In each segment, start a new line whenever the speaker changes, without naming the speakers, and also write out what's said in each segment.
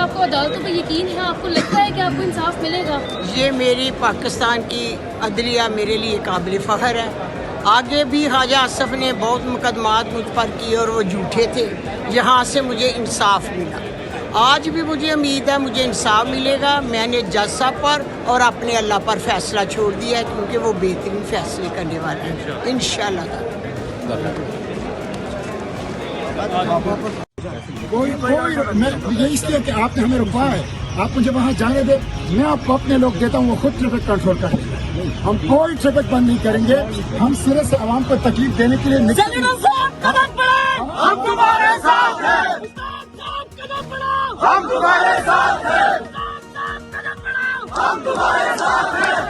आपको अदालतों पर यकीन है? आपको लगता है कि आपको इंसाफ मिलेगा?
ये मेरी पाकिस्तान की अदलिया मेरे लिए काबिल फ़ख्र है। आगे भी ख्वाजा आसफ ने बहुत मुकदमात मुझ पर किए और वो झूठे थे, यहाँ से मुझे इंसाफ मिला। आज भी मुझे उम्मीद है मुझे इंसाफ मिलेगा। मैंने जज साहब पर और अपने अल्लाह पर फैसला छोड़ दिया है, क्योंकि वो बेहतरीन फैसले करने वाले हैं इंशाअल्लाह।
ये इसलिए कि आपने हमें रुकवाया है, आप मुझे वहाँ जाने दे, मैं आपको अपने लोग देता हूँ, वो खुद ट्रैफिक कंट्रोल कर लेंगे। हम कोई ट्रैफिक बंद नहीं करेंगे, हम सिरे से आवाम को तकलीफ देने के लिए नहीं। हम तुम्हारे साथ हैं, हम तुम्हारे साथ हैं, हम तुम्हारे साथ हैं।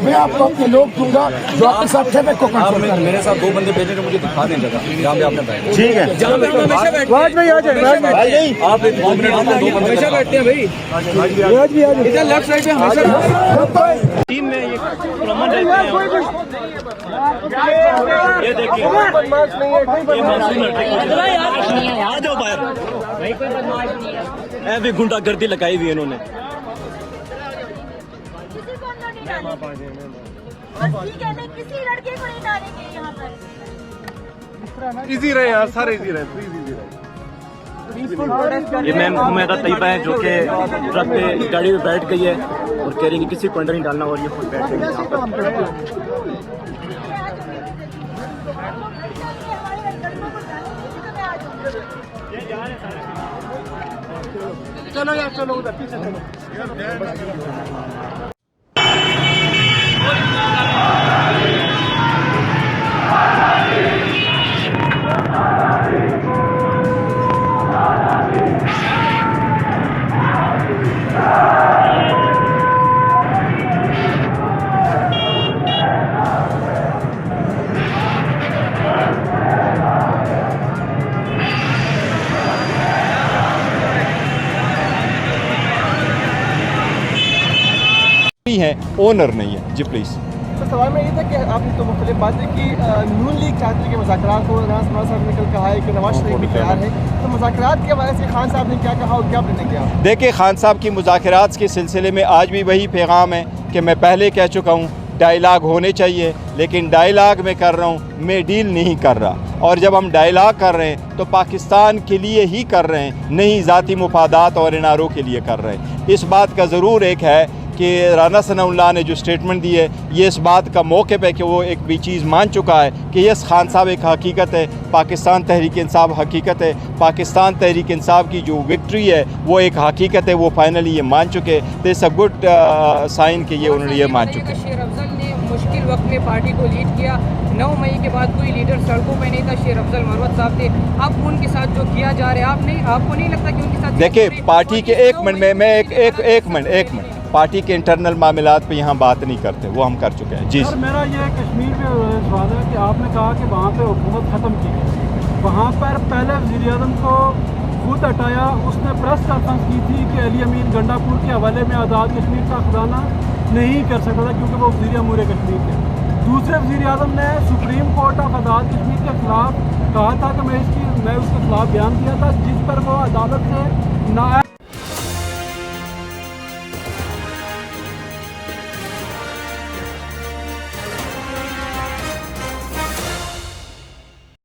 मैं आपको अपने लोग दूंगा जो आपके साथ ट्रैफिक को कंट्रोल करें।
मेरे साथ 2 बंदे भेजे, मुझे दिखा दें जगह जहाँ पे आपने बैठे।
ठीक है,
राज भाई आ जाए, आप 2 मिनट हमेशा बैठते हैं भाई। राज भी आ जाए, इधर लेफ्ट साइड पे हमेशा टीम में ये प्रॉब्लम रहते हैं। ये देखिए, ये मासूम लड़के आ जाओ बाहर भाई, कोई बदमाश नहीं है। ऐसी गुंडागर्दी लगाई हुई है इन्होंने।
किसी लड़के को नहीं डालेंगे यहाँ पर।
इजी रहे यार, सारे इजी रहे, प्लीज इजी रहे।
ये मैम उमेदा तैयबा है जो कि ट्रक पे गाड़ी में बैठ गई है और कह रही है कि किसी को अंदर नहीं डालना, और ये खुद बैठ गई है।
चलो यार, चलो उधर पीछे चलो।
है, ओनर नहीं है जी। प्लीज
तो सवाल में ये था कि आपने तो मुख्तलिफ बातें की, नून लीग चाहती है कि मुज़ाकरात को, नवाज साहब ने कल कहा है कि नवाज शरीफ भी तैयार है, तो मुज़ाकरात के हवाले से खान साहब ने क्या कहा और क्या निर्णय किया?
देखिए, खान साहब की मुज़ाकरात के सिलसिले में आज भी वही पैगाम है कि मैं पहले कह चुका हूँ, डायलाग होने चाहिए, लेकिन डायलाग में कर रहा हूँ, मैं डील नहीं कर रहा। और जब हम डायलाग कर रहे हैं तो पाकिस्तान के लिए ही कर रहे हैं, नहीं ज़ाती मुफादात और इनारों के लिए कर रहे हैं। इस बात का ज़रूर एक है कि राना सनाउल्लाह ने जो स्टेटमेंट दी है, ये इस बात का मौके पे कि वो एक भी चीज़ मान चुका है कि यस, खान साहब एक हकीकत है, पाकिस्तान तहरीक इंसाफ हकीकत है, पाकिस्तान तहरीक इंसाफ की जो विक्ट्री है वो एक हकीकत है, वो फाइनली ये मान चुके। तो इट्स अ गुड साइन कि ये उन्होंने ये मान चुके।
शेर अफजल ने मुश्किल वक्त में पार्टी को लीड किया, 9 मई के बाद कोई लीडर सड़कों पे नहीं था, शेर अफजल मरवत साहब थे। अब उनके साथ जो किया जा रहा है, आपको नहीं लगता कि उनके साथ?
देखिए, पार्टी के एक मिनट पार्टी के इंटरनल मामलात पे यहाँ बात नहीं करते, वो हम कर चुके हैं जी।
सर, मेरा ये कश्मीर पे सवाल है कि आपने कहा कि वहाँ पे हुकूमत ख़त्म की गई, वहाँ पर पहले वज़ीर आज़म को खुद हटाया, उसने प्रेस कॉन्फ्रेंस की थी कि अली अमीन गंडापुर के हवाले में आज़ाद कश्मीर का खजाना नहीं कर सकता था क्योंकि वो वज़ीर अमूर कश्मीर थे। दूसरे वज़ीर आज़म ने supreme court of Azad Kashmir के ख़िलाफ़ कहा था कि मैं उसके ख़िलाफ़ बयान दिया था, जिस पर वो अदालत से ना